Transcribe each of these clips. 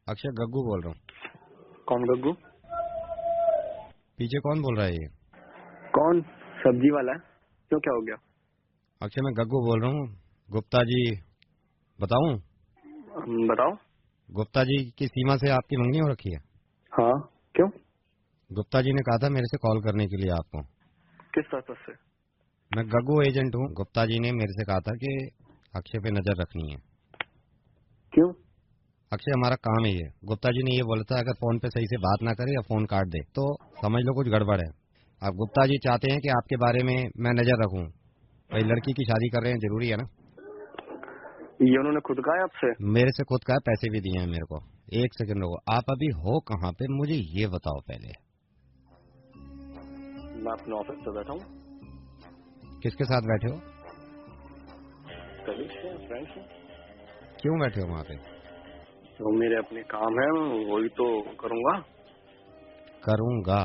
अक्षय गग्गू बोल रहा हूँ। कौन गग्गू? पीछे कौन बोल रहा है ये? कौन? सब्जी वाला? क्यों, क्या हो गया? अक्षय मैं गग्गू बोल रहा हूँ। गुप्ता जी बताऊं? बताओ। गुप्ता जी की सीमा से आपकी मंगनी हो रखी है। हाँ, क्यों? गुप्ता जी ने कहा था मेरे से कॉल करने के लिए आपको। किस पर्पज से? मैं गग्गू एजेंट हूँ। गुप्ता जी ने मेरे से कहा था कि अक्षय पे नजर रखनी है। क्यों? अक्षय हमारा काम है ये। गुप्ता जी ने ये बोला था अगर फोन पे सही से बात ना करे या फोन काट दे तो समझ लो कुछ गड़बड़ है। अब गुप्ता जी चाहते हैं कि आपके बारे में मैं नजर रखूं। भाई लड़की की शादी कर रहे हैं, जरूरी है ना। ये उन्होंने खुद कहा है आपसे? मेरे से खुद कहा, पैसे भी दिए हैं मेरे को। एक सेकंड रुको, आप अभी हो कहाँ पे मुझे ये बताओ पहले। मैं अपने ऑफिस पे बैठा हूँ। किसके साथ बैठे हो? कलीग्स हैं, फ्रेंड्स हैं। क्यों बैठे हो वहाँ पे? तो मेरे अपने काम है, वही तो करूँगा। करूँगा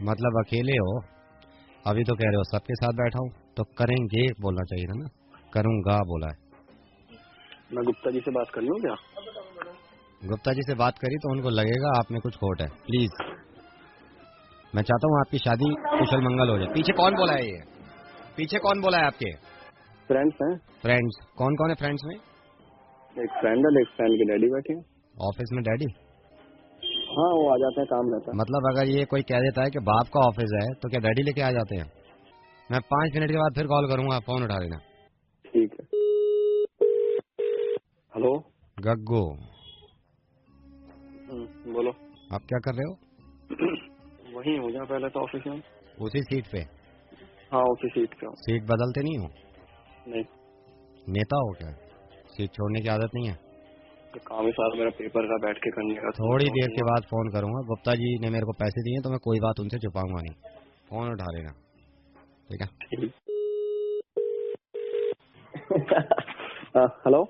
मतलब अकेले हो? अभी तो कह रहे हो सबके साथ बैठा हूँ, तो करेंगे बोलना चाहिए था ना। करूँगा बोला है। मैं गुप्ता जी से बात कर लूँ क्या? गुप्ता जी से बात करी तो उनको लगेगा आप में कुछ खोट है। प्लीज, मैं चाहता हूँ आपकी शादी कुशल मंगल हो जाए। पीछे कौन बोला है ये? पीछे कौन बोला है आपके? फ्रेंड्स हैं। फ्रेंड्स? कौन कौन है फ्रेंड्स में? एक फ्रेंड है, एक फ्रेंड के डैडी बैठे हैं। ऑफिस में डैडी? हाँ, वो आ जाते हैं, काम रहता है। मतलब अगर ये कोई कह देता है कि बाप का ऑफिस है तो क्या डैडी लेके आ जाते हैं? मैं 5 मिनट के बाद फिर कॉल करूंगा, फोन उठा लेना। ठीक है। हेलो गग्गू, बोलो। आप क्या कर रहे हो? वही हो जहाँ पहले तो ऑफिस में। उसी सीट पे? हाँ, उसी सीट पे हूँ। सीट बदलते नहीं हो? नहीं। नेता हो क्या? सीट छोड़ने की आदत नहीं है? तो काम ही सारा मेरा पेपर का बैठ के करने का। थोड़ी देर के बाद फोन करूंगा। गुप्ता जी ने मेरे को पैसे दिए तो मैं कोई बात उनसे छुपाऊंगा नहीं। फोन उठा लेना, ठीक है? हेलो।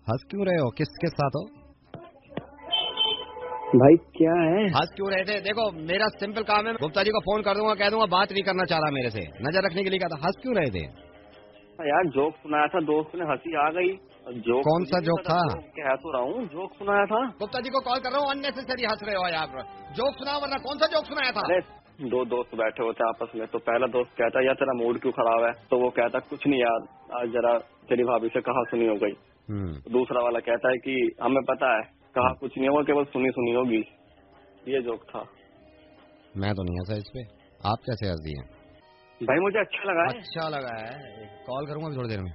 हंस क्यों रहे हो? किसके साथ हो भाई क्या है? हंस क्यों रहे थे? देखो मेरा सिंपल काम है, गुप्ता जी को फोन कर दूंगा, कह दूंगा बात नहीं करना चाह रहा मेरे से, नजर रखने के लिए कहा था। हंस क्यों रहे थे? यार जोक सुनाया था दोस्त ने, हंसी आ गई। जोक कौन सा जोक था? कह तो रहा हूँ, जोक सुनाया था। गुप्ता जी को कॉल कर रहा हूँ, अननेसेसरी हंस रहे हो यार। जोक सुना, वरना कौन सा जोक सुनाया था? अरे दो दोस्त बैठे होते आपस में, तो पहला दोस्त कहता यार तेरा मूड क्यों खराब है, तो वो कहता कुछ नहीं यार, आज जरा तेरी भाभी से कहा सुनी हो गई। दूसरा वाला कहता है कि हमें पता है कहा कुछ नहीं होगा, केवल सुनी सुनी होगी। ये जोक था। मैं तो नहीं हंसा इस पे, आप कैसे हंस दिए? भाई मुझे अच्छा लगा है। अच्छा लगा है। कॉल करूंगा थोड़ी देर में।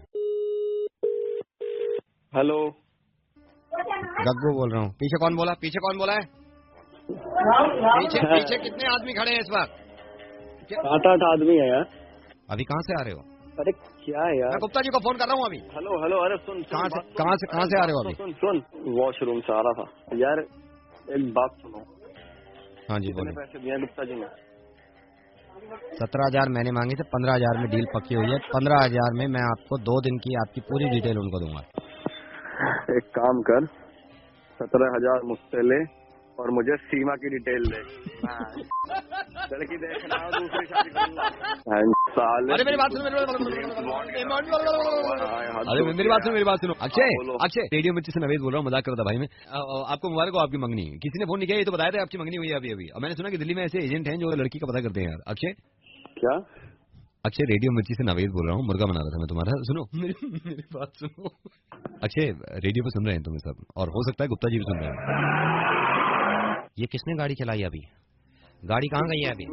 हेलो, गग्गू बोल रहा हूँ। पीछे कौन बोला? पीछे कौन बोला है? पीछे कितने आदमी खड़े हैं इस वक्त? 7-8 आदमी है यार। अभी कहाँ से आ रहे हो? अरे क्या है यार? मैं गुप्ता जी को फोन कर रहा हूँ अभी। हेलो हेलो, अरे सुन, कहाँ से आ रहे हो अभी? सुन, वॉशरूम से आ रहा था यार। एक बात सुनो। हाँ जी कितने बोलिए। पैसे दिए गुप्ता जी ने? 17,000 मैंने मांगे थे, 15,000 में डील पक्की हुई है। 15,000 में मैं आपको 2 दिन की आपकी पूरी डिटेल उनको दूंगा। एक काम कर, 17,000 मुझसे ले और मुझे सीमा की डिटेल दे। लड़की देखना है, दूसरी शादी करूंगा। अरे मेरी बात सुनो, मेरी बात सुनो। अक्षय रेडियो मिर्ची से नवेद बोल रहा हूँ, मजाक कर रहा था भाई मैं। आपको मुबारक हो आपकी मंगनी। किसी ने फोन नहीं किया, ये तो बताया था आपकी मंगनी हुई है अभी। और मैंने सुना कि दिल्ली में ऐसे एजेंट हैं जो लड़की का पता करते हैं यार। अक्षय क्या? अक्षय रेडियो मिर्ची से नवेद बोल रहा हूँ, मुर्गा बना रहा था मैं तुम्हारा। सुनो मेरी बात सुनो। अक्षय रेडियो पे सुन रहे हैं तुम्हें सब, और हो सकता है गुप्ता जी भी सुन रहे हैं। ये किसने गाड़ी चलाई अभी? गाड़ी कहाँ गई है अभी?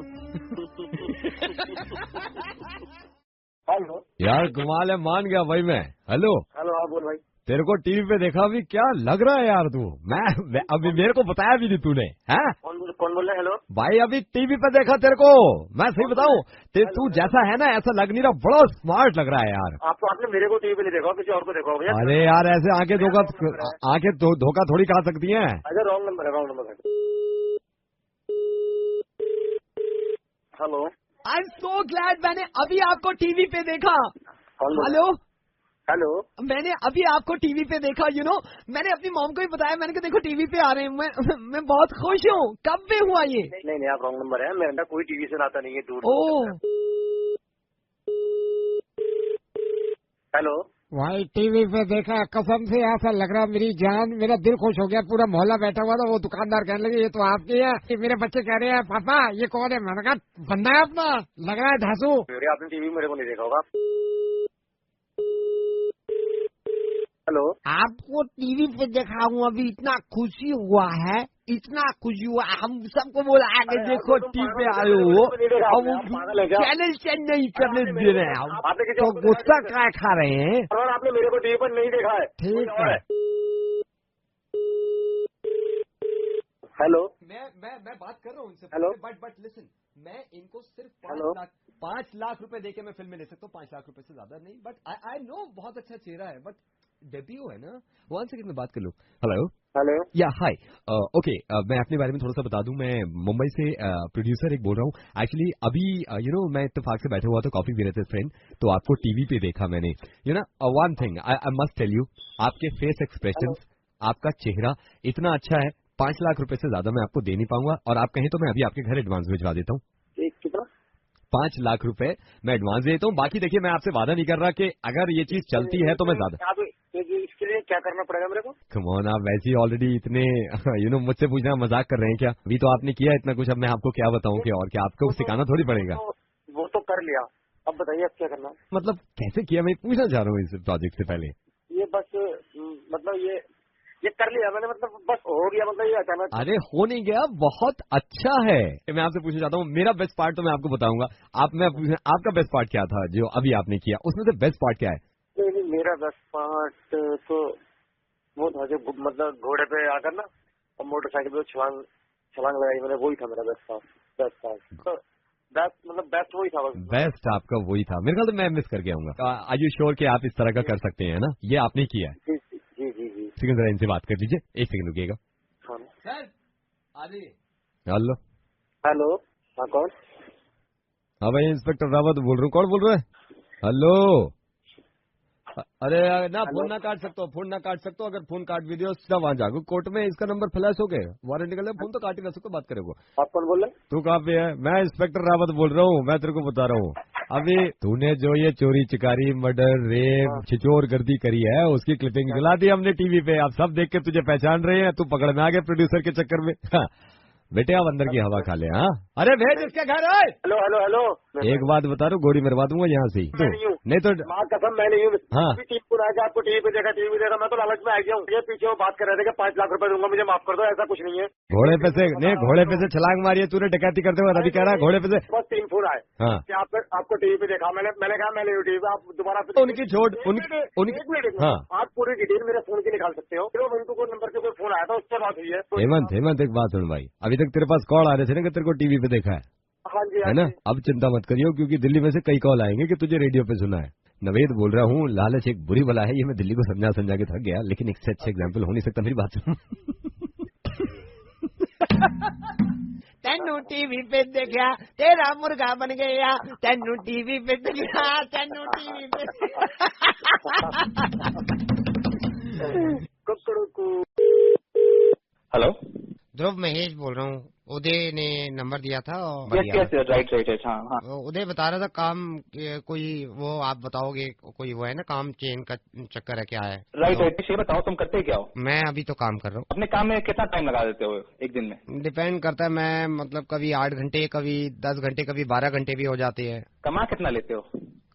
हेलो यार कमाल है, मान गया भाई मैं। हेलो हेलो, हाँ बोल भाई। तेरे को टीवी पे देखा अभी, क्या लग रहा है यार तू? मैं अभी मेरे को बताया भी नहीं तूने, हैं? कौन बोल रहा है? हेलो भाई अभी टीवी पे देखा तेरे को। मैं सही बताऊं, तू जैसा है ना ऐसा लग नहीं रहा, बड़ा स्मार्ट लग रहा है यार। आपने मेरे को टीवी पे नहीं देखा, किसी और को देखा होगा। अरे यार ऐसे आंखें धोखा थोड़ी खा सकती हैं। अच्छा रॉन्ग नंबर है, रॉन्ग नंबर है। Hello, I am so glad, मैंने अभी आपको टीवी पे देखा। हेलो हेलो, मैंने अभी आपको टीवी पे देखा, मैंने अपनी मॉम को भी बताया, मैंने कहा देखो टीवी पे आ रहे हैं। मैं बहुत खुश हूँ। कब पे हुआ ये? नहीं आप रॉन्ग नंबर है, मेरा कोई टीवी से नाता नहीं है, दूर। ओह हेलो भाई टीवी पे देखा, कसम से ऐसा लग रहा मेरी जान, मेरा दिल खुश हो गया। पूरा मोहल्ला बैठा हुआ था, वो दुकानदार कहने लगे ये तो आपकी है। कि मेरे बच्चे कह रहे हैं पापा ये कौन है, मैंने कहा बंदा है अपना, लग रहा है धासू। आपने टीवी मेरे को नहीं देखा होगा। हेलो, आपको टीवी पे देखा हूँ, अभी इतना खुशी हुआ है, इतना खुशी हुआ, हम सबको बोला आगे देखो टीवी पे आए हो, और वो चैनल चेंज नहीं करने दे रहे हैं, तो गुस्सा क्या खा रहे हैं। और आपने मेरे को टीवी पर नहीं देखा है। ठीक है। हेलो, मैं बात कर रहा हूँ उनसे। हेलो, बट लिसन, मैं इनको सिर्फ हेलो, 5 लाख रुपए देके मैं फिल्म ले सकता हूँ, 5 लाख रुपए से ज्यादा नहीं। बट आई नो बहुत अच्छा चेहरा है, बट डेब्यू है ना। 1 सेकंड में बात कर लूँ। हेलो हेलो, या हाय, ओके, मैं अपने बारे में थोड़ा सा बता दूं। मैं मुंबई से प्रोड्यूसर एक बोल रहा हूँ। एक्चुअली अभी मैं इत्तेफाक से बैठा हुआ था, कॉफी पी रहे थे फ्रेंड, तो आपको टीवी पे देखा मैंने। One thing I must tell you, आपके फेस एक्सप्रेशंस, आपका चेहरा इतना अच्छा है, 5 लाख रुपए से ज्यादा मैं आपको दे नहीं पाऊंगा। और आप कहें तो मैं अभी आपके घर एडवांस भिजवा देता हूँ। कितना? 5 लाख रुपए मैं एडवांस देता हूँ। बाकी देखिए, मैं आपसे वादा नहीं कर रहा कि अगर ये चीज चलती है तो मैं ज्यादा। इसके लिए क्या करना पड़ेगा मेरे को? कम ऑन, आप वैसे ही ऑलरेडी इतने मुझसे पूछना मजाक कर रहे हैं क्या? अभी तो आपने किया इतना कुछ, अब मैं आपको क्या बताऊं कि और क्या आपको सिखाना थोड़ी पड़ेगा। वो तो कर लिया, अब बताइए अब क्या करना है? मतलब कैसे किया, मैं पूछना चाह रहा हूँ इस प्रोजेक्ट से पहले। ये बस मतलब ये कर लिया मैंने, मतलब बस हो गया, मतलब ये अचानक। अरे हो नहीं गया, बहुत अच्छा है। मैं आपसे पूछना चाहता हूँ, मेरा बेस्ट पार्ट तो मैं आपको बताऊंगा। आपका बेस्ट पार्ट क्या था जो अभी आपने किया, उसमें से बेस्ट पार्ट क्या है? नहीं, मेरा बेस्ट पार्ट तो वो था जो मतलब घोड़े पे आकर ना और मोटरसाइकिल पे छलांग लगाई मैंने, वही था मेरा बेस्ट पार्ट। तो बेस्ट वही था। बेस्ट आपका वही था। मेरे ख्याल तो मैं मिस कर गया हूँ। आर यू श्योर कि आप इस तरह का कर सकते हैं ना? ये आपने किया है। जी। सेकंड जरा इनसे बात कर लीजिए, 1 सेकंड रुकिएगा। सर हेलो हेलो, हाँ कौन? हाँ भाई, इंस्पेक्टर रावत बोल रहा हूँ। कौन बोल रहा है? हेलो, अरे ना फोन ना काट सकते हो। अगर फोन काट भी दियो सीधा वहां जाओ कोर्ट में, इसका नंबर फ्लैश हो गए, वारंट निकल गया, फोन तो काट ही ना सकते, बात करेगा। आप कौन बोल रहे हैं? तू कहाँ पे है? मैं इंस्पेक्टर रावत बोल रहा हूँ। मैं तेरे को बता रहा हूँ, अभी तूने जो ये चोरी चिकारी मर्डर रेप छिचोर गर्दी करी है, उसकी क्लिपिंग दिला दी हमने टीवी पे। आप सब देख के तुझे पहचान रहे हैं, तू पकड़ में आ गया प्रोड्यूसर के चक्कर में। बेटे आप अंदर की हवा खा ले। हाँ, अरे भेज इसके घर है। हेलो, एक बात बता रहा हूँ, गोली मरवा दूंगा यहाँ से ही। नहीं तो माँ कसम मैं नहीं हूँ। हाँ, आपको टीवी पे देखा, मैं तो लालच में आ गया हूँ। ये पीछे वो बात कर रहे थे कि 5 लाख रुपए दूंगा, मुझे माफ कर दो, ऐसा कुछ नहीं है। घोड़े पे से छलांग मारी है तूने, डकैती करते हुए। अभी कह रहा है घोड़े पे से। बस 3 फोन आए। हाँ, आपको टीवी पे देखा, मैंने कहा मैंने टीवी पे, आप दोबारा उनकी छोड़ उनकी। हाँ, आप पूरी डिटेल मेरे फोन की निकाल सकते हो। मंटू को नंबर से कोई फोन आया था, उससे बात हुई है। हेमंत एक बात सुन भाई, अभी तक तेरे पास कॉल आ रहे थे ना कि तेरे को टीवी पे देखा है? हाँ जी, है ना? अब चिंता मत करियो, क्योंकि दिल्ली में से कई कॉल आएंगे कि तुझे रेडियो पे सुना है। नवेद बोल रहा हूँ, लालच एक बुरी बला है। ये मैं दिल्ली को समझा के थक गया, लेकिन एक से अच्छा एग्जाम्पल हो नहीं सकता। मेरी बात सुन। तेनू टीवी पे देखा, तेरा मुर्गा बन गया, तेनू टीवी पे देखा, तेनू टीवी पे। हेलो, ध्रुव महेश बोल रहा हूँ। उदय ने नंबर दिया था और राइट, हाँ। उदय बता रहा था काम कोई, वो आप बताओगे कोई वो है ना, काम चेन का चक्कर है, क्या है? राइट, ये बताओ तुम करते क्या हो? मैं अभी तो काम कर रहा हूँ। अपने काम में कितना टाइम लगा देते हो एक दिन में? डिपेंड करता है, मैं मतलब कभी 8 घंटे, कभी 10 घंटे, कभी 12 घंटे भी हो जाते हैं। कमा कितना लेते हो?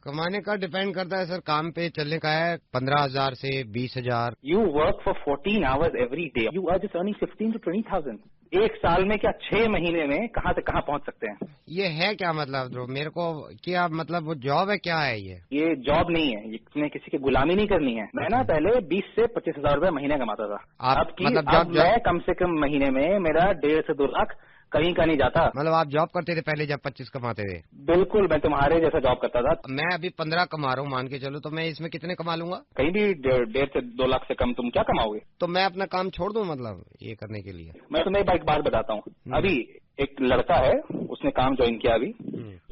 कमाने का डिपेंड करता है सर, काम पे चलने का है 15,000 से 20,000। You work for 14 hours every day, you are just earning 15 to 20,000। एक साल में क्या 6 महीने में कहाँ से कहाँ पहुँच सकते हैं? ये है क्या मतलब ध्रुव, मेरे को क्या मतलब वो जॉब है, क्या है ये जॉब नहीं है, इसमें किसी की गुलामी नहीं करनी है। मैं ना पहले 20 से 25,000 रुपए महीने कमाता था। आप मतलब अब मैं कम से कम महीने में मेरा 1.5 से 2 लाख कहीं का नहीं जाता। मतलब आप जॉब करते थे पहले जब 25 कमाते थे? बिल्कुल, मैं तुम्हारे जैसा जॉब करता था। मैं अभी 15 कमा रहा हूँ, मान के चलो, तो मैं इसमें कितने कमा लूंगा? कहीं भी 1.5 से 2 लाख से कम तुम क्या कमाओगे? तो मैं अपना काम छोड़ दूं मतलब ये करने के लिए? मैं तुम्हें एक बात बताता हूँ। अभी एक लड़का है, उसने काम ज्वाइन किया अभी,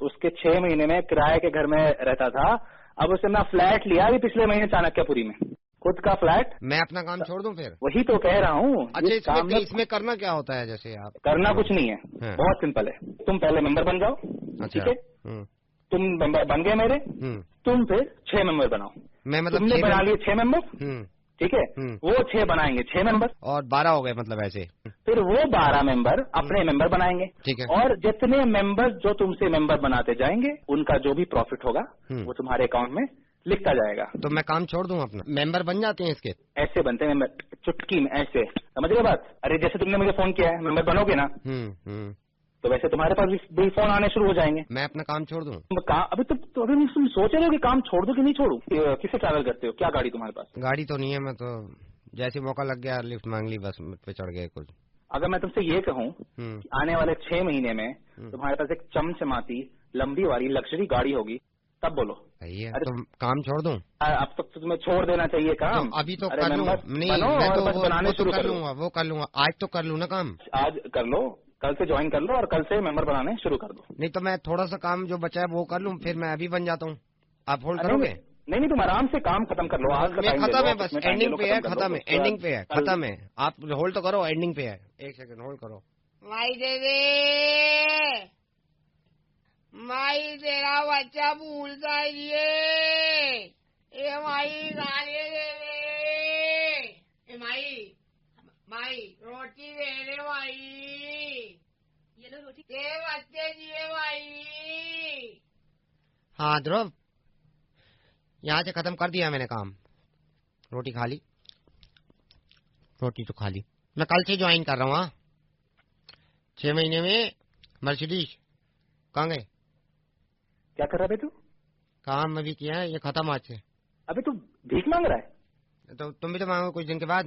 उसके 6 महीने में किराए के घर में रहता था। अब उसने अपना फ्लैट लिया अभी पिछले महीने चाणक्यपुरी में, खुद का फ्लैट। मैं अपना काम छोड़ दूं फिर? वही तो कह रहा हूँ। अच्छा, इसमें करना क्या होता है? जैसे आप करना कुछ नहीं है, बहुत सिंपल है। तुम पहले मेंबर बन जाओ, ठीक है? तुम मेंबर बन गए मेरे, तुम फिर 6 मेंबर बनाओ। मैं मतलब तुमने बना लिए 6 मेंबर, ठीक है, वो 6 बनाएंगे 6 मेंबर, और 12 हो गए मतलब ऐसे। फिर वो 12 मेंबर अपने मेंबर बनाएंगे, ठीक है, और जितने मेंबर जो तुमसे मेंबर बनाते जाएंगे उनका जो भी प्रॉफिट होगा वो तुम्हारे अकाउंट में लिखता जाएगा। तो मैं काम छोड़ दूं अपना? मेंबर बन जाते हैं इसके? ऐसे बनते हैं मेंबर, चुटकी में ऐसे, समझ गए बात? अरे जैसे तुमने मुझे फोन किया है, मेंबर बनोगे ना, तो वैसे तुम्हारे पास भी फोन आने शुरू हो जाएंगे। मैं अपना काम छोड़ दूं? अभी तो अभी तुम सोच रहे हो कि काम छोड़ दो कि नहीं छोड़ू? किससे ट्रैवल करते हो, क्या गाड़ी तुम्हारे पास? गाड़ी तो नहीं है, मैं तो जैसे मौका लग गया लिफ्ट मांग ली, बस पे चढ़ गए कुछ। अगर मैं तुमसे ये कहूँ कि आने वाले 6 महीने में तुम्हारे पास एक चमचमाती लंबी वाली लग्जरी गाड़ी होगी, तब बोलो। सही है, तो काम छोड़ दूं? अब तक तो तुम्हें छोड़ देना चाहिए काम। तो अभी तो कर लूं, नहीं मैं तो बनाने शुरू कर लूंगा, वो कर लूंगा, आज तो कर लूं ना काम। आज कर लो, कल से ज्वाइन कर लो और कल से मेंबर बनाने शुरू कर दो। नहीं तो मैं थोड़ा सा काम जो बचा है वो कर लूं, फिर मैं अभी बन जाता हूँ। आप होल्ड करोगे? नहीं, तुम आराम से काम खत्म कर लो। आज खत्म है, बस एंडिंग पे है, खत्म है, एंडिंग पे है, खत्म है। आप होल्ड तो करो, एंडिंग पे है। 1 सेकंड होल्ड करो। माई दे, माई तेरा बच्चा भूलता है ये माई गाने दे दे, माई रोटी दे दे माई, ये लो रोटी दे बच्चे दिए माई। हाँ ध्रुव, यहाँ से खत्म कर दिया मैंने काम। रोटी खा ली, रोटी तो खा ली। मैं कल से ज्वाइन कर रहा हूँ। 6 महीने में मर्सिडीज। कहाँ गए? क्या कर रहा है तू? काम अभी किया है, ये खत्म आज से। अबे तू भीख मांग रहा है? तो तुम भी तो मांगो कुछ दिन के बाद।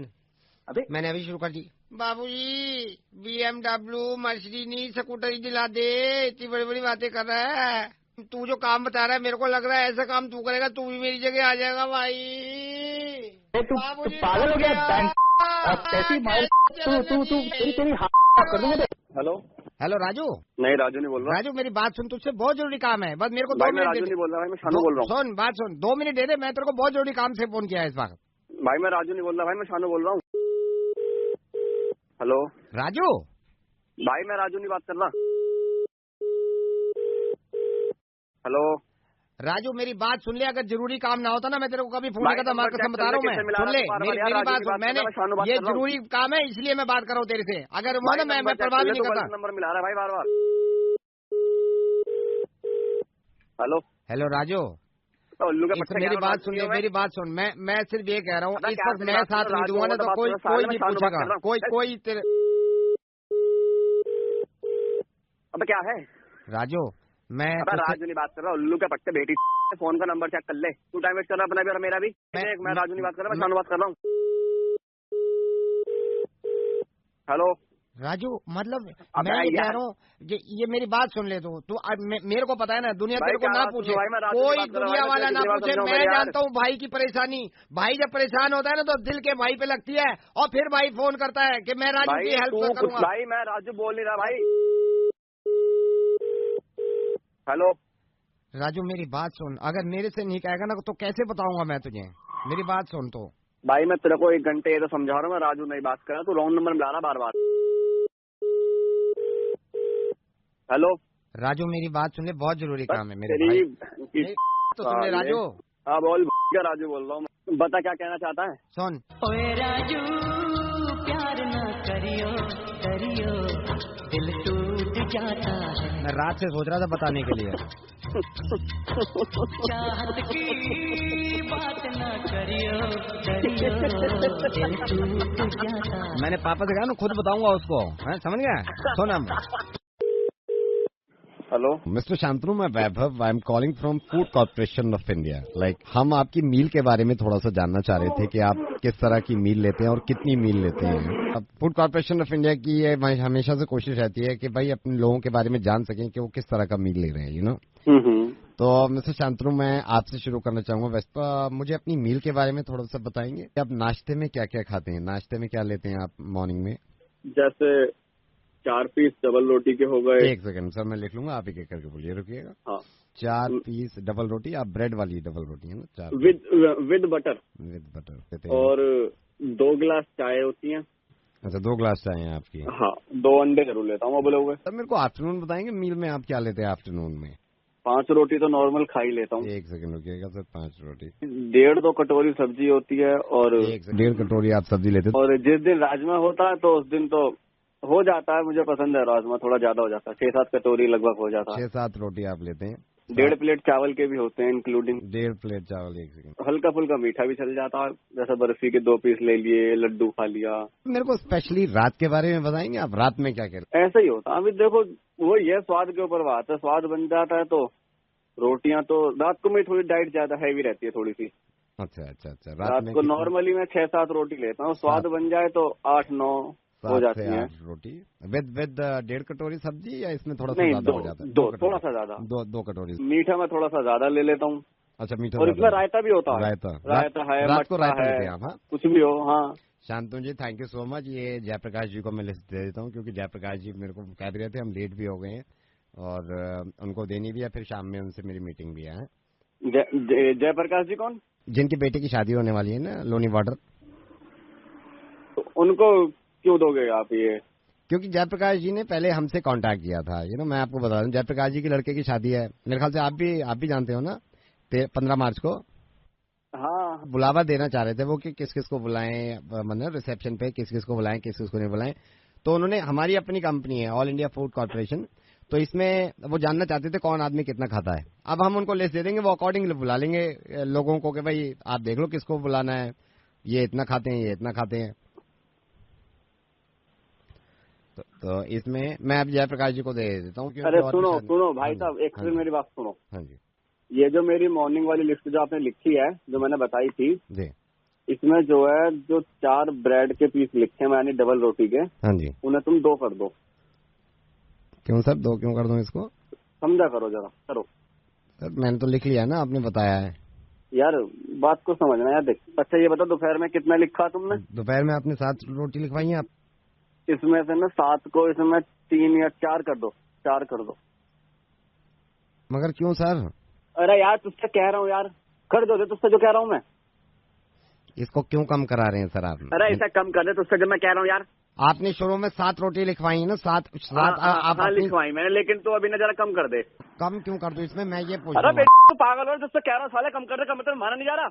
अबे मैंने अभी शुरू कर दी। बाबूजी BMW मर्सिडीज स्कूटर ही दिला दे, इतनी बड़ी बड़ी बातें कर रहा है। तू जो काम बता रहा है, मेरे को लग रहा है ऐसा काम तू करेगा, तू भी मेरी जगह आ जाएगा भाई। तू पागल हो गया? Hello hello Raju. नहीं राजू नहीं बोल रहा। राजू मेरी बात सुन, तुझसे बहुत जरूरी काम है, बस मेरे को 2 मिनट। राजू नहीं बोल रहा भाई, मैं शानू बोल रहा हूँ। सुन बात सुन, 2 मिनट दे दे, मैं तेरे को बहुत जरूरी काम से फोन किया है इस बार। भाई मैं राजू नहीं बोल रहा भाई, मैं शानू बोल रहा हूँ। हेलो राजू। भाई मैं राजू नहीं बात कर रहा। हेलो राजू मेरी बात सुन ले, अगर जरूरी काम ना होता ना मैं तेरे को कभी फोन नहीं करता। मैं कसम बता रहा हूँ, मैं सुन ले मेरी बात सुन। मैंने ये जरूरी काम है इसलिए मैं बात कर रहा हूँ तेरे से, अगर वो ना मैं परवाह भी नहीं करता। नंबर मिला रहा है भाई बार बार। हेलो हेलो राजू, मेरी बात सुन ले, मेरी बात सुन। मैं सिर्फ ये कह रहा हूँ, इस वक्त मैं साथ नहीं दूंगा ना तो कोई नहीं पूछेगा, कोई तेरे। अब क्या है राजू? मैं राजू नहीं बात कर रहा, उल्लू के पट्टे बेटी फोन का नंबर चेक कर ले। तू टाइम वेस्ट कर रहा अपना भी और मेरा भी। मैं राजू नहीं बात कर रहा, मैं शानू बात कर रहा हूँ। हेलो राजू, मतलब मैं ये कह रहा हूँ, ये मेरी बात सुन ले। तू मेरे को पता है ना, दुनिया तेरे को ना पूछे, कोई दुनिया वाला ना पूछे। मैं जानता हूँ भाई की परेशानी। भाई जब परेशान होता है ना तो दिल के भाई पे लगती है, और फिर भाई फोन करता है कि मैं राजू की हेल्प करूंगा। भाई मैं राजू बोल नहीं रहा भाई। हेलो राजू मेरी बात सुन, अगर मेरे से नहीं कहेगा ना तो कैसे बताऊंगा मैं तुझे? मेरी बात सुन। तो भाई मैं तेरे को 1 घंटे ये तो समझा रहा हूँ, मैं राजू नहीं बात कर रहा, तू रॉन्ग नंबर मिला रहा बार बार। हेलो राजू मेरी बात सुन ले, बहुत जरूरी काम है मेरे भाई। तो सुन ले राजू। हाँ बोल। क्या राजू बोल रहा हूँ, बता क्या कहना चाहता है। सुन ओए राजू प्यार ना करियो करियो, दिल टूट जाता है। मैं रात से सोच रहा था बताने के लिए। चाहत की बात ना करियो करियो, दिल टूट जाता है। मैंने पापा से कहा ना खुद बताऊंगा उसको, समझ गया? सुन हम। हेलो मिस्टर शांतनु, मैं Vaibhav, I am calling from Food Corporation of India. हम आपकी मील के बारे में थोड़ा सा जानना चाह रहे थे कि आप किस तरह की मील लेते हैं और कितनी मील लेते हैं। फूड कॉर्पोरेशन ऑफ इंडिया की ये हमेशा से कोशिश रहती है कि भाई अपने लोगों के बारे में जान सकें कि वो किस तरह का मील ले रहे हैं, यू नो। तो मिस्टर शांतनु, मैं आपसे शुरू करना चाहूंगा। वैसे मुझे अपनी मील के बारे में थोड़ा सा बताएंगे, आप नाश्ते में क्या क्या खाते हैं? नाश्ते में क्या लेते हैं आप मॉर्निंग में? जैसे 4 पीस डबल रोटी के हो गए। 1 सेकंड सर, मैं लिख लूंगा, आप एक एक करके बोलिए, रुकिएगा। हाँ 4 पीस डबल रोटी, आप ब्रेड वाली डबल रोटी है ना? 4 विद बटर। With butter. और 2 गिलास चाय होती हैं। अच्छा 2 गिलास चाय हैं आपकी? हाँ 2 अंडे जरूर लेता हूँ बोले हुए। सर मेरे को आफ्टरनून बताएंगे मील में आप क्या लेते हैं आफ्टरनून में? 5 रोटी तो नॉर्मल खा ही लेता हूँ। 1 सेकंड रुकिएगा सर, 5 रोटी 1.5-2 कटोरी सब्जी होती है और 1.5 कटोरी आप सब्जी लेते हो? और जिस दिन राजमा होता है तो उस दिन तो हो जाता है, मुझे पसंद है राजमा, थोड़ा ज्यादा हो जाता है, 6-7 कटोरी लगभग हो जाता है। 6-7 रोटी आप लेते हैं? 1.5 प्लेट चावल के भी होते हैं इंक्लूडिंग। 1.5 प्लेट चावल। 1 सेकंड। हल्का फुल्का मीठा भी चल जाता है, जैसे बर्फी के 2 पीस ले लिए, लड्डू खा लिया। मेरे को स्पेशली रात के बारे में बताएंगे आप, रात में क्या करें? ऐसा ही होता है। अभी देखो वो ये स्वाद के ऊपर बात है, स्वाद बन जाता है तो रोटियां तो रात को मेरी थोड़ी डाइट ज्यादा हैवी रहती है थोड़ी सी। अच्छा। रात को नॉर्मली मैं 6-7 रोटी लेता हूँ, स्वाद बन जाए तो 8-9 हो जाती है। रोटी विद 1.5 कटोरी सब्जी या इसमें थोड़ा सा नहीं, ज्यादा हो जाता है? थोड़ा सा ज्यादा। 2 कटोरी मीठा मैं थोड़ा सा ज्यादा ले लेता हूँ। अच्छा, मीठा। और इसमें रायता भी होता है। रायता है, रात को रायता है, लेते हैं आप? हाँ, कुछ भी हो। हाँ शांतनु जी, थैंक यू सो मच। ये जयप्रकाश जी को मैं लिस्ट दे देता हूँ, क्योंकि जयप्रकाश जी मेरे को कह भी रहे थे हम लेट भी हो गए हैं और उनको देनी भी है, फिर शाम में उनसे मेरी मीटिंग भी है। जयप्रकाश जी कौन? जिनकी बेटे की शादी होने वाली है ना, लोनी बॉर्डर। तो उनको क्यों दोगे आप ये? क्योंकि जयप्रकाश जी ने पहले हमसे कांटेक्ट किया था। मैं आपको बता दूं, जयप्रकाश जी के लड़के की शादी है, मेरे ख्याल से आप भी जानते हो ना, 15 मार्च को। हाँ, बुलावा देना चाह रहे थे वो कि किस किस को बुलाएं, मतलब रिसेप्शन पे किस किस को बुलाएं, किस किस को नहीं बुलाएं। तो उन्होंने, हमारी अपनी कंपनी है ऑल इंडिया फूड कॉर्पोरेशन, तो इसमें वो जानना चाहते थे कौन आदमी कितना खाता है। अब हम उनको लिस्ट दे देंगे, वो अकॉर्डिंगली बुला लेंगे लोगों को कि भाई आप देख लो किसको बुलाना है, ये इतना खाते हैं, ये इतना खाते हैं। तो इसमें मैं अब जयप्रकाश जी को दे देता हूँ। अरे सुनो भाई साहब, एक सेकंड मेरी बात सुनो। हाँ जी। ये जो मेरी मॉर्निंग वाली लिस्ट जो आपने लिखी है, जो मैंने बताई थी जी, इसमें जो है जो 4 ब्रेड के पीस लिखे हैं यानी डबल रोटी के, हाँ जी, उन्हें तुम 2 कर दो। क्यों सर 2 क्यों कर दूं इसको? समझा करो जरा, करो। सर मैंने तो लिख लिया ना, आपने बताया है। यार बात को समझना यार। देख, अच्छा ये बताओ दोपहर में कितना लिखा तुमने? दोपहर में आपने 7 रोटी लिखवाई है आप? इसमें से ना 7 को इसमें 3 या 4 कर दो, 4 कर दो। मगर क्यों सर? अरे यार तुझसे कह रहा हूँ यार, कर दो, तुझसे जो कह रहा हूँ मैं। इसको क्यों कम करा रहे हैं सर आप? अरे ऐसा कम कर दे तुझसे, जब मैं कह रहा हूँ यार। आपने शुरू में 7 रोटी लिखवाई है ना, 7 आप लिखवाई मैंने, लेकिन तू अभी ना जरा कम कर दे। कम क्यों कर दो इसमें, मैं ये पूछ रहा हूँ। अरे तू पागल हो, तुझसे कह रहा हूँ साले कम कर दे, का मतलब माना नहीं जा रहा।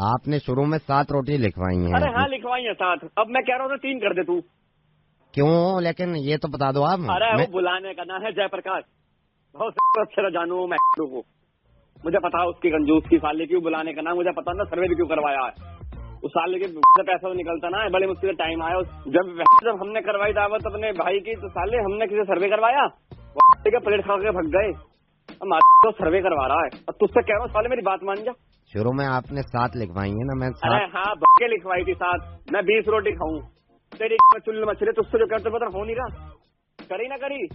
आपने शुरू में 7 रोटी लिखवाई है। अरे हाँ लिखवाई है 7, अब मैं कह रहा हूँ 3 कर दे तू। क्यों? लेकिन ये तो बता दो आप। अरे वो बुलाने का नाम है जयप्रकाश, बहुत अच्छा जानू मैं को, मुझे पता है उसकी कंजूस की साले की बुलाने का नाम, मुझे पता ना सर्वे भी क्यों करवाया है उस साले के पैसा तो निकलता ना, बड़े मुश्किल टाइम आया। जब हमने करवाई दावत अपने भाई की, तो साले हमने किसी सर्वे करवाया, प्लेट खा के भग गए, तो सर्वे करवा रहा है। अब तुझसे कह रहा हूँ साले मेरी बात मान जा। शुरू में आपने 7 लिखवाई है ना, मैं 7। अरे हाँ भक्के लिखवाई थी 7, मैं 20 रोटी खाऊं तेरी चुल्ल मछली, तुझसे जो कहते पता हो नहीं रहा, करी ना करी।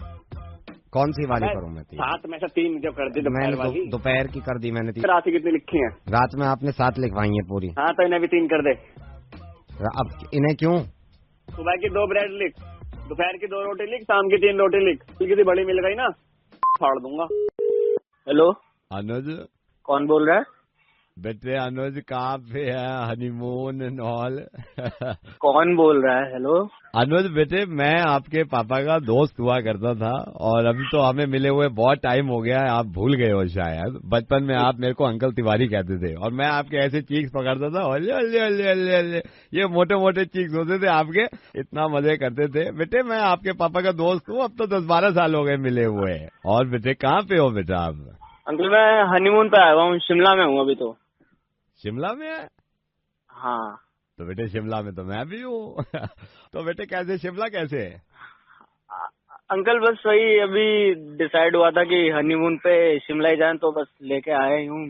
कौन सी वाली करूं मैं? 7 में से 3 जो कर दी दोपहर वाली। दोपहर की कर दी मैंने 3। रात की कितनी लिखी है? रात में आपने 7 लिखवाई है पूरी। हाँ तो इन्हें भी 3 कर दे। अब इन्हें क्यों? सुबह की 2 ब्रेड लिख, दोपहर की 2 रोटी लिख, शाम की 3 रोटी लिख, किसी बड़ी मिल गई ना फाड़ दूंगा। हेलो अनुज, कौन बोल रहा है? बेटे अनुज कहाँ पे है, हनीमून एंड ऑल? कौन बोल रहा है? हेलो अनुज बेटे, मैं आपके पापा का दोस्त हुआ करता था और अभी तो हमें मिले हुए बहुत टाइम हो गया है, आप भूल गए हो शायद। बचपन में आप मेरे को अंकल तिवारी कहते थे और मैं आपके ऐसे चीक्स पकड़ता था, अल्ले अल्ले अल्ले अल्ले अल्ले, ये मोटे मोटे चीक्स होते थे आपके, इतना मजे करते थे। बेटे मैं आपके पापा का दोस्त हूँ, अब तो 10-12 साल हो गए मिले हुए। और बेटे कहाँ पे हो बेटा आप? अंकल मैं हनीमून पे आया हूँ, शिमला में हूँ अभी तो। शिमला में है? हाँ तो बेटे शिमला में तो मैं भी हूँ। तो बेटे कैसे, शिमला कैसे है? अंकल बस वही अभी डिसाइड हुआ था कि हनीमून पे शिमला ही जाएं, तो बस लेके आए हूँ।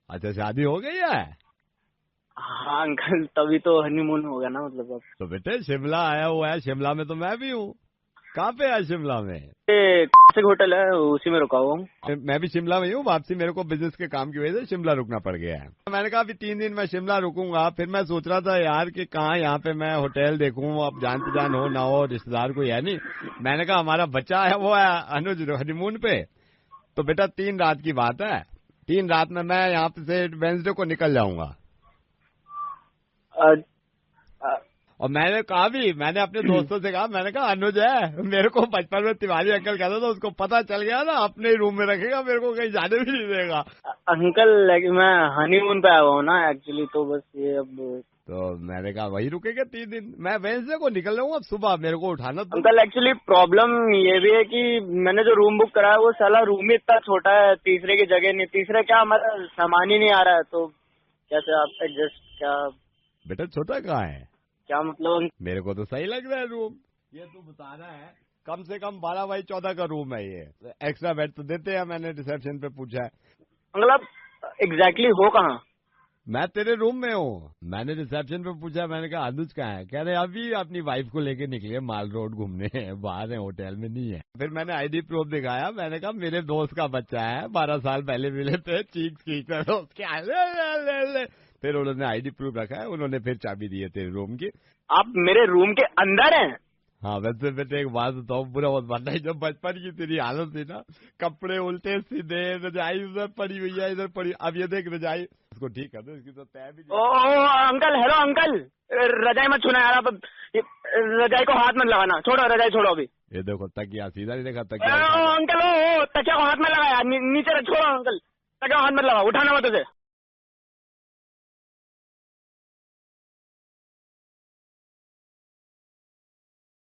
अच्छा शादी हो गई है? हाँ अंकल तभी तो हनीमून हो गया ना, मतलब अब। तो बेटे शिमला आया हुआ है, शिमला में तो मैं भी हूँ। कहाँ पे है शिमला में? होटल है उसी में रुका हुआ हूँ। मैं भी शिमला में हूँ, वापसी मेरे को बिजनेस के काम की वजह से शिमला रुकना पड़ गया है। मैंने कहा अभी 3 दिन मैं शिमला रुकूंगा, फिर मैं सोच रहा था यार कि कहाँ यहाँ पे मैं होटल देखूं, अब जान पहचान हो ना हो, रिश्तेदार कोई है नहीं। मैंने कहा हमारा बच्चा है वो है अनुज हनीमून पे, तो बेटा 3 रात की बात है, 3 रात में मैं यहाँ से वेडनेसडे को निकल जाऊंगा। और मैंने कहा भी, मैंने अपने दोस्तों से कहा, मैंने कहा अनुज है, मेरे को बचपन में तिवारी अंकल कहता था, उसको पता चल गया ना अपने ही रूम में रखेगा, मेरे को कहीं जाने भी नहीं देगा। अंकल मैं हनीमून पे आया हुआ हूँ ना एक्चुअली, तो बस ये अब तो मैंने कहा वही रुकेगा 3 दिन, मैं वेडनेसडे को निकल रहा हूँ अब सुबह, मेरे को उठाना। अंकल एक्चुअली प्रॉब्लम ये भी है कि मैंने जो रूम बुक कराया वो साला रूम ही इतना छोटा है, तीसरे की जगह नहीं, तीसरे क्या हमारा सामान ही नहीं आ रहा है, तो कैसे आप एडजस्ट क्या। बेटा छोटा कहाँ है, क्या मतलब? मेरे को तो सही लग रहा है रूम, ये तू बताना है, कम से कम 12 बाई 14 का रूम है ये, एक्स्ट्रा बेड तो देते हैं, मैंने रिसेप्शन पे पूछा है। अंकल आप एग्जैक्टली हो कहाँ? मैं तेरे रूम में हूँ, मैंने रिसेप्शन पे पूछा, मैंने कहा अनुज कहाँ है, कह रहे अभी अपनी वाइफ को लेके निकले माल रोड घूमने, बाहर है, होटल में नहीं है। फिर मैंने आईडी प्रूफ दिखाया, मैंने कहा मेरे दोस्त का बच्चा है, 12 साल पहले मिले थे, चीख ले। फिर उन्होंने आईडी प्रूफ रखा है, उन्होंने फिर चाबी दी है तेरे रूम की। आप मेरे रूम के अंदर हैं? हाँ वैसे बेटे एक बात बताओ, बुरा मत मानना, जब बचपन की तेरी हालत थी ना, कपड़े उल्टे सीधे, रजाई उधर पड़ी हुई है, इधर पड़ी, अब ये देख रजाई, उसको ठीक कर दो, इसकी तो तय भी। ओह अंकल, हेलो अंकल, रजाई मत छूना यार, आप रजाई को हाथ मत लगाना, छोड़ो रजाई, छोड़ो अभी। ये देखो तकिया सीधा नहीं देखा, तकिया अंकल तकिया को हाथ में लगाया, नीचे छोड़ो अंकल, तकिया को हाथ मत लगाओ, उठाना मत उसे।